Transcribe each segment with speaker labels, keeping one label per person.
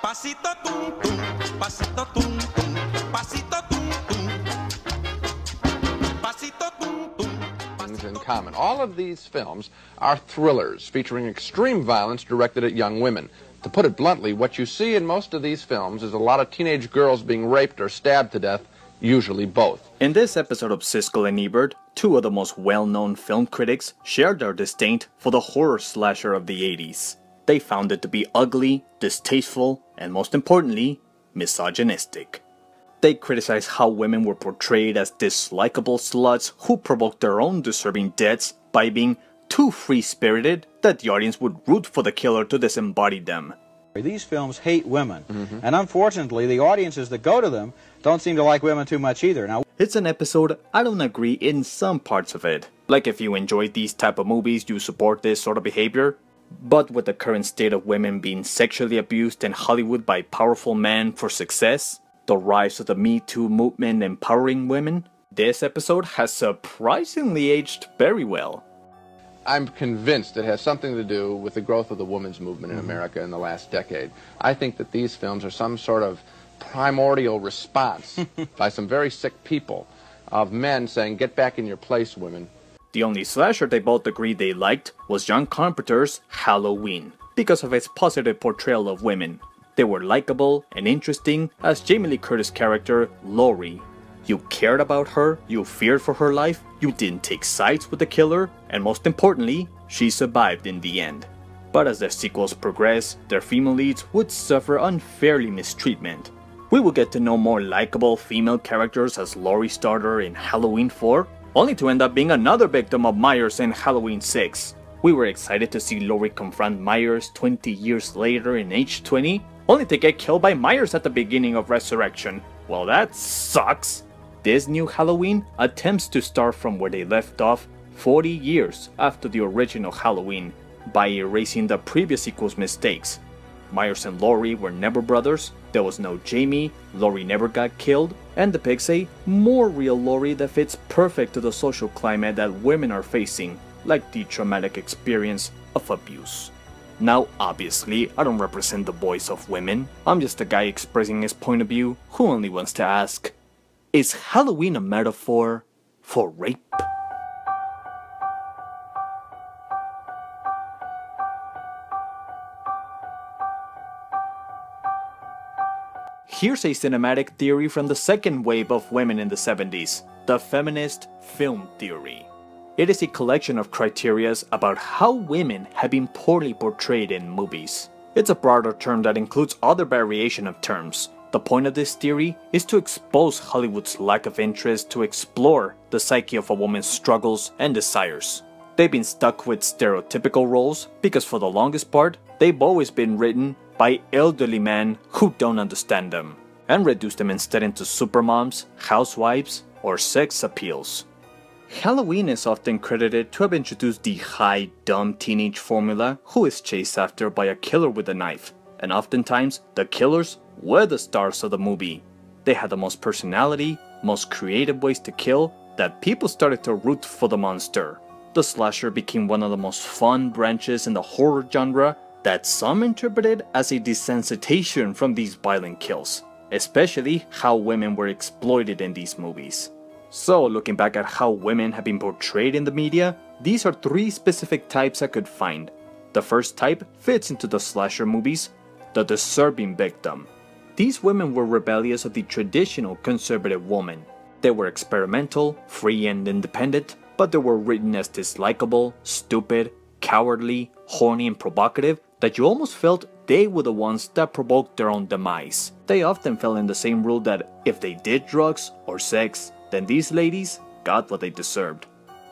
Speaker 1: Pasito tum tum, pasito tum tum, pasito tum tum, pasito tum tum.
Speaker 2: In common. All of these films are thrillers featuring extreme violence directed at young women. To put it bluntly, what you see in most of these films is a lot of teenage girls being raped or stabbed to death, usually both.
Speaker 3: In this episode of Siskel and Ebert, two of the most well-known film critics shared their disdain for the horror slasher of the 80s. They found it to be ugly, distasteful, and most importantly, misogynistic. They criticized how women were portrayed as dislikable sluts who provoked their own deserving deaths by being too free-spirited that the audience would root for the killer to disembody them.
Speaker 4: These films hate women, and unfortunately the audiences that go to them don't seem to like women too much either. Now,
Speaker 3: it's an episode I don't agree in some parts of it. Like if you enjoy these type of movies, you support this sort of behavior. But with the current state of women being sexually abused in Hollywood by powerful men for success, the rise of the MeToo movement empowering women, this episode has surprisingly aged very well.
Speaker 2: I'm convinced it has something to do with the growth of the women's movement in America in the last decade. I think that these films are some sort of primordial response by some very sick people of men saying, get back in your place, women.
Speaker 3: The only slasher they both agreed they liked was John Carpenter's Halloween, because of its positive portrayal of women. They were likable and interesting as Jamie Lee Curtis' character, Laurie. You cared about her, you feared for her life, you didn't take sides with the killer, and most importantly, she survived in the end. But as the sequels progress, their female leads would suffer unfairly mistreatment. We will get to know more likable female characters as Laurie Starter in Halloween 4, only to end up being another victim of Myers in Halloween 6. We were excited to see Laurie confront Myers 20 years later in age 20, only to get killed by Myers at the beginning of Resurrection. Well, that sucks. This new Halloween attempts to start from where they left off 40 years after the original Halloween by erasing the previous sequel's mistakes. Myers and Laurie were never brothers, there was no Jamie, Laurie never got killed, and depicts a more real Laurie that fits perfect to the social climate that women are facing, like the traumatic experience of abuse. Now obviously, I don't represent the voice of women, I'm just a guy expressing his point of view who only wants to ask, is Halloween a metaphor for rape? Here's a cinematic theory from the second wave of women in the 70s, the feminist film theory. It is a collection of criteria about how women have been poorly portrayed in movies. It's a broader term that includes other variation of terms. The point of this theory is to expose Hollywood's lack of interest to explore the psyche of a woman's struggles and desires. They've been stuck with stereotypical roles because for the longest part, they've always been written by elderly men who don't understand them, and reduce them instead into supermoms, housewives, or sex appeals. Halloween is often credited to have introduced the high, dumb teenage formula who is chased after by a killer with a knife, and oftentimes the killers were the stars of the movie. They had the most personality, most creative ways to kill, that people started to root for the monster. The slasher became one of the most fun branches in the horror genre that some interpreted as a desensitization from these violent kills, especially how women were exploited in these movies. So, looking back at how women have been portrayed in the media, these are three specific types I could find. The first type fits into the slasher movies, the deserving victim. These women were rebellious of the traditional conservative woman. They were experimental, free and independent, but they were written as dislikable, stupid, cowardly, horny and provocative that you almost felt they were the ones that provoked their own demise. They often fell in the same rule that if they did drugs or sex, then these ladies got what they deserved.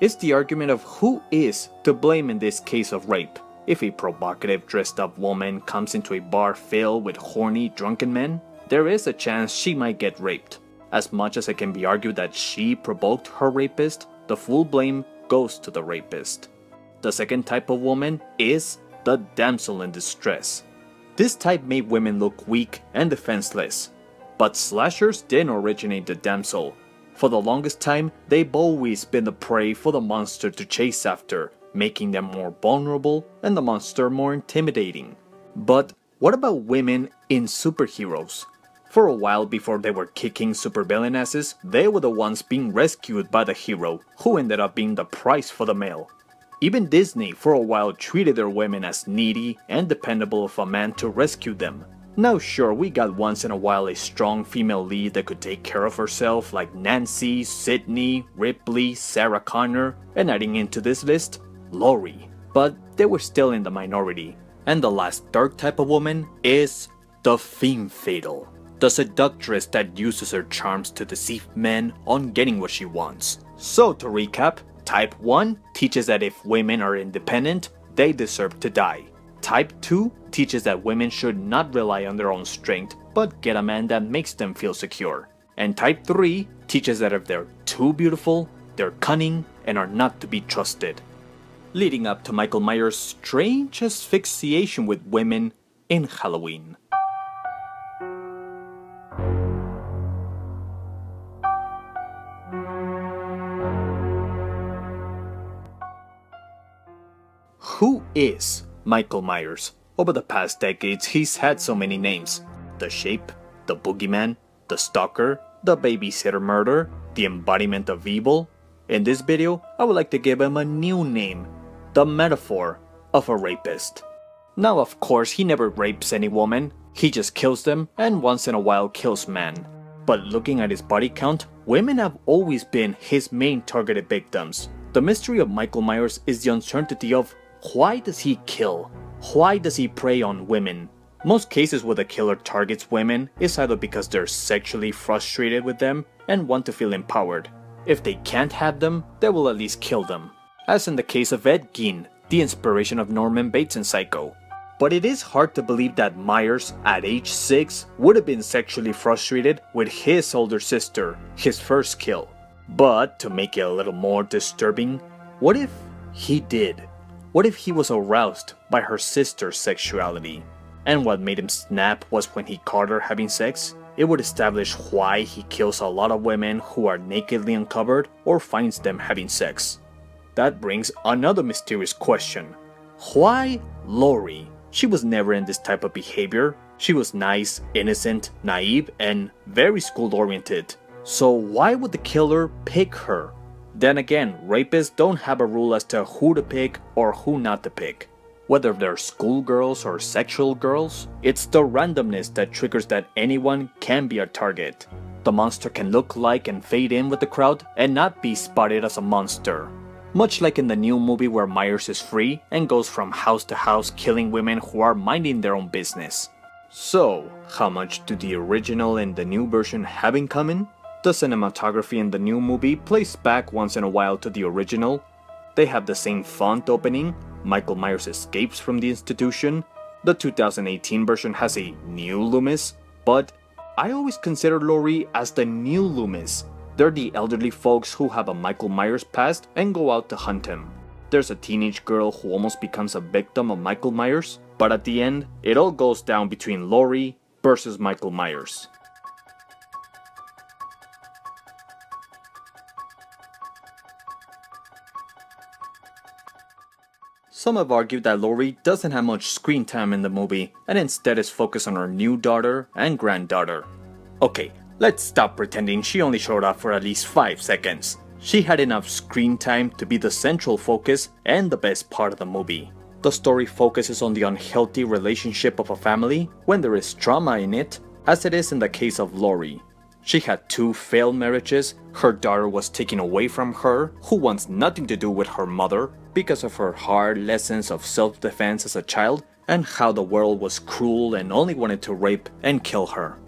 Speaker 3: It's the argument of who is to blame in this case of rape. If a provocative dressed up woman comes into a bar filled with horny drunken men, there is a chance she might get raped. As much as it can be argued that she provoked her rapist, the full blame goes to the rapist. The second type of woman is the damsel in distress. This type made women look weak and defenseless, but slashers didn't originate the damsel. For the longest time, they've always been the prey for the monster to chase after, making them more vulnerable and the monster more intimidating. But What about women in superheroes? For a while before they were kicking supervillain asses, they were the ones being rescued by the hero, who ended up being the price for the male. Even Disney for a while treated their women as needy and dependable of a man to rescue them. Now sure, we got once in a while a strong female lead that could take care of herself like Nancy, Sydney, Ripley, Sarah Connor, and adding into this list, Laurie. But they were still in the minority. And the last dark type of woman is the femme fatale. The seductress that uses her charms to deceive men on getting what she wants. So to recap, Type 1 teaches that if women are independent, they deserve to die. Type 2 teaches that women should not rely on their own strength, but get a man that makes them feel secure. And Type 3 teaches that if they're too beautiful, they're cunning and are not to be trusted. Leading up to Michael Myers' strange asphyxiation with women in Halloween. Who is Michael Myers? Over the past decades, he's had so many names. The Shape, the Boogeyman, the Stalker, the Babysitter Murder, the Embodiment of Evil. In this video, I would like to give him a new name, the Metaphor of a Rapist. Now of course, he never rapes any woman, he just kills them and once in a while kills men. But looking at his body count, women have always been his main targeted victims. The mystery of Michael Myers is the uncertainty of why does he kill? Why does he prey on women? Most cases where the killer targets women is either because they're sexually frustrated with them and want to feel empowered. If they can't have them, they will at least kill them. As in the case of Ed Gein, the inspiration of Norman Bates in Psycho. But it is hard to believe that Myers, at age 6, would have been sexually frustrated with his older sister, his first kill. But to make it a little more disturbing, what if he did? What if he was aroused by her sister's sexuality? And what made him snap was when he caught her having sex? It would establish why he kills a lot of women who are nakedly uncovered or finds them having sex. That brings another mysterious question. Why Laurie? She was never in this type of behavior. She was nice, innocent, naive, and very school-oriented. So why would the killer pick her? Then again, rapists don't have a rule as to who to pick or who not to pick. Whether they're schoolgirls or sexual girls, it's the randomness that triggers that anyone can be a target. The monster can look like and fade in with the crowd and not be spotted as a monster. Much like in the new movie where Myers is free and goes from house to house killing women who are minding their own business. So, how much do the original and the new version have in common? The cinematography in the new movie plays back once in a while to the original. They have the same font opening. Michael Myers escapes from the institution. The 2018 version has a new Loomis, but I always consider Laurie as the new Loomis. They're the elderly folks who have a Michael Myers past and go out to hunt him. There's a teenage girl who almost becomes a victim of Michael Myers, but at the end, it all goes down between Laurie versus Michael Myers. Some have argued that Laurie doesn't have much screen time in the movie and instead is focused on her new daughter and granddaughter. Okay, let's stop pretending she only showed up for at least 5 seconds. She had enough screen time to be the central focus and the best part of the movie. The story focuses on the unhealthy relationship of a family when there is trauma in it, as it is in the case of Laurie. She had 2 failed marriages, her daughter was taken away from her, who wants nothing to do with her mother because of her hard lessons of self-defense as a child, and how the world was cruel and only wanted to rape and kill her.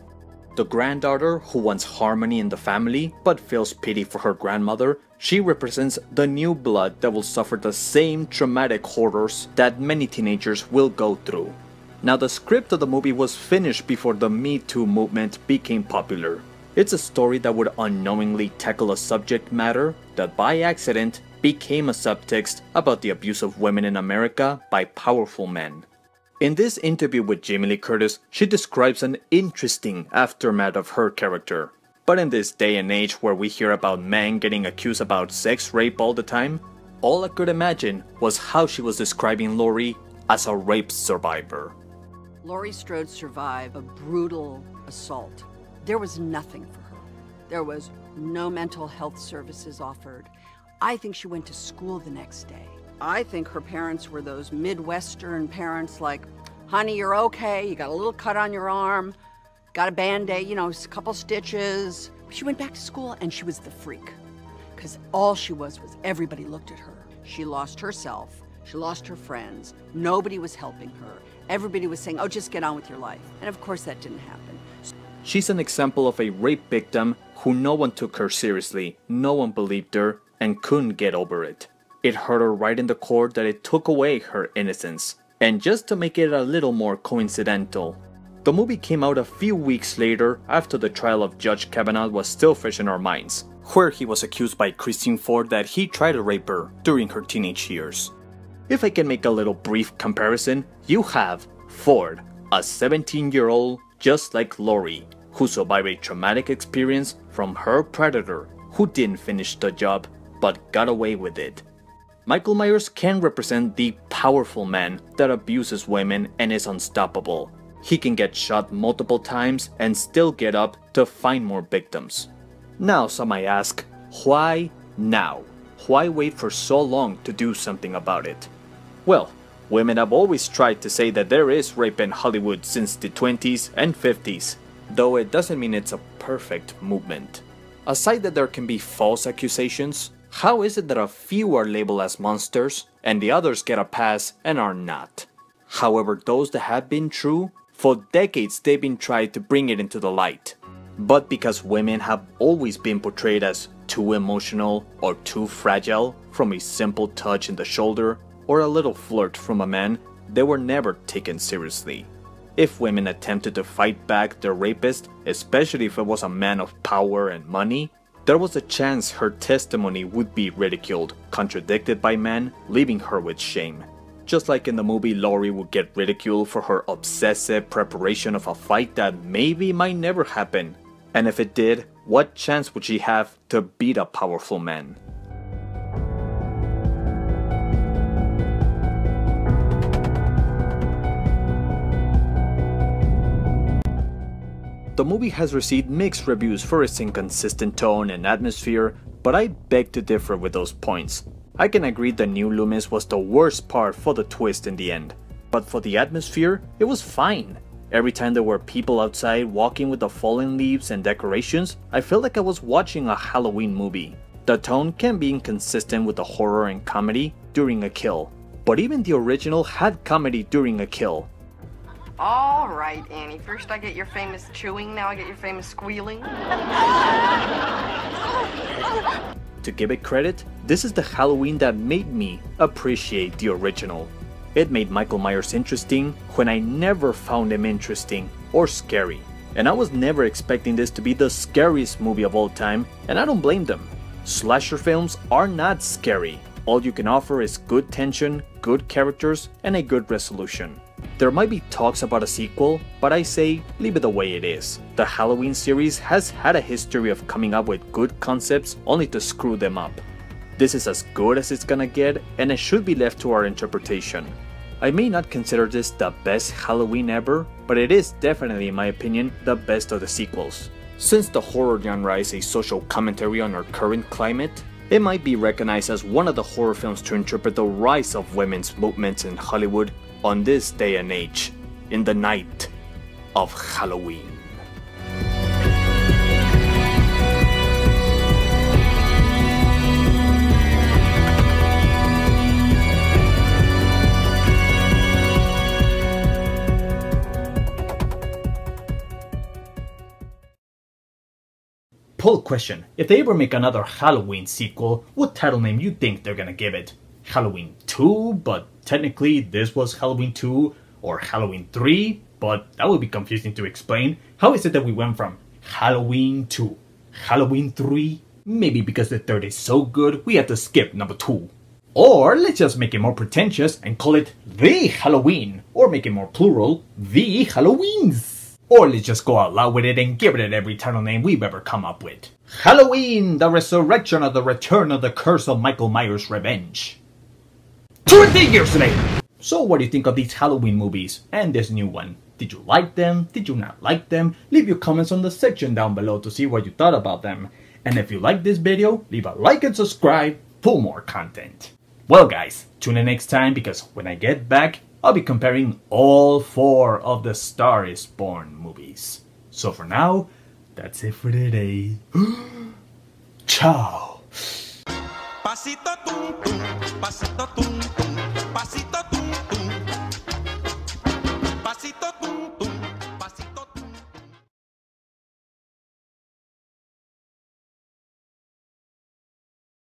Speaker 3: The granddaughter, who wants harmony in the family but feels pity for her grandmother, she represents the new blood that will suffer the same traumatic horrors that many teenagers will go through. Now, the script of the movie was finished before the MeToo movement became popular. It's a story that would unknowingly tackle a subject matter that by accident became a subtext about the abuse of women in America by powerful men. In this interview with Jamie Lee Curtis, she describes an interesting aftermath of her character. But in this day and age where we hear about men getting accused about sex rape all the time, all I could imagine was how she was describing Laurie as a rape survivor.
Speaker 5: Laurie Strode survived a brutal assault. There was nothing for her. There was no mental health services offered. I think she went to school the next day. I think her parents were those Midwestern parents like, honey, you're okay, you got a little cut on your arm, got a Band-Aid, you know, a couple stitches. She went back to school and she was the freak. Because all she was everybody looked at her. She lost herself, she lost her friends, nobody was helping her. Everybody was saying, oh, just get on with your life. And of course that didn't happen.
Speaker 3: She's an example of a rape victim who no one took her seriously, no one believed her, and couldn't get over it. It hurt her right in the core that it took away her innocence. And just to make it a little more coincidental, the movie came out a few weeks later after the trial of Judge Kavanaugh was still fresh in our minds, where he was accused by Christine Ford that he tried to rape her during her teenage years. If I can make a little brief comparison, you have Ford, a 17-year-old just like Laurie, who survived a traumatic experience from her predator, who didn't finish the job but got away with it. Michael Myers can represent the powerful man that abuses women and is unstoppable. He can get shot multiple times and still get up to find more victims. Now some might ask, why now? Why wait for so long to do something about it? Well, women have always tried to say that there is rape in Hollywood since the 20s and 50s, though it doesn't mean it's a perfect movement. Aside that there can be false accusations, how is it that a few are labeled as monsters and the others get a pass and are not? However, those that have been true, for decades they've been trying to bring it into the light. But because women have always been portrayed as too emotional or too fragile from a simple touch in the shoulder or a little flirt from a man, they were never taken seriously. If women attempted to fight back their rapist, especially if it was a man of power and money, there was a chance her testimony would be ridiculed, contradicted by men, leaving her with shame. Just like in the movie, Laurie would get ridiculed for her obsessive preparation of a fight that maybe might never happen. And if it did, what chance would she have to beat a powerful man? The movie has received mixed reviews for its inconsistent tone and atmosphere, but I beg to differ with those points. I can agree that New Loomis was the worst part for the twist in the end, but for the atmosphere, it was fine. Every time there were people outside walking with the fallen leaves and decorations, I felt like I was watching a Halloween movie. The tone can be inconsistent with the horror and comedy during a kill, but even the original had comedy during a kill.
Speaker 6: All right, Annie. First I get your famous chewing, now I get your famous squealing.
Speaker 3: To give it credit, this is the Halloween that made me appreciate the original. It made Michael Myers interesting when I never found him interesting or scary. And I was never expecting this to be the scariest movie of all time, and I don't blame them. Slasher films are not scary. All you can offer is good tension, good characters, and a good resolution. There might be talks about a sequel, but I say leave it the way it is. The Halloween series has had a history of coming up with good concepts only to screw them up. This is as good as it's gonna get, and it should be left to our interpretation. I may not consider this the best Halloween ever, but it is definitely, in my opinion, the best of the sequels. Since the horror genre is a social commentary on our current climate, it might be recognized as one of the horror films to interpret the rise of women's movements in Hollywood on this day and age, in the night of Halloween. Poll question: if they ever make another Halloween sequel, what title name you think they're gonna give it? Halloween 2, but technically this was Halloween 2, or Halloween 3, but that would be confusing to explain. How is it that we went from Halloween to Halloween 3? Maybe because the third is so good, we had to skip number 2. Or let's just make it more pretentious and call it The Halloween, or make it more plural, The Halloweens. Or let's just go out loud with it and give it every title name we've ever come up with. Halloween, the resurrection of the return of the curse of Michael Myers' revenge. 20 years later! So what do you think of these Halloween movies and this new one? Did you like them? Did you not like them? Leave your comments on the section down below to see what you thought about them. And if you like this video, leave a like and subscribe for more content. Well guys, tune in next time because when I get back, I'll be comparing all 4 of the Star is Born movies. So for now, that's it for today. Ciao!
Speaker 1: Pasito tum tum, pasito tum tum.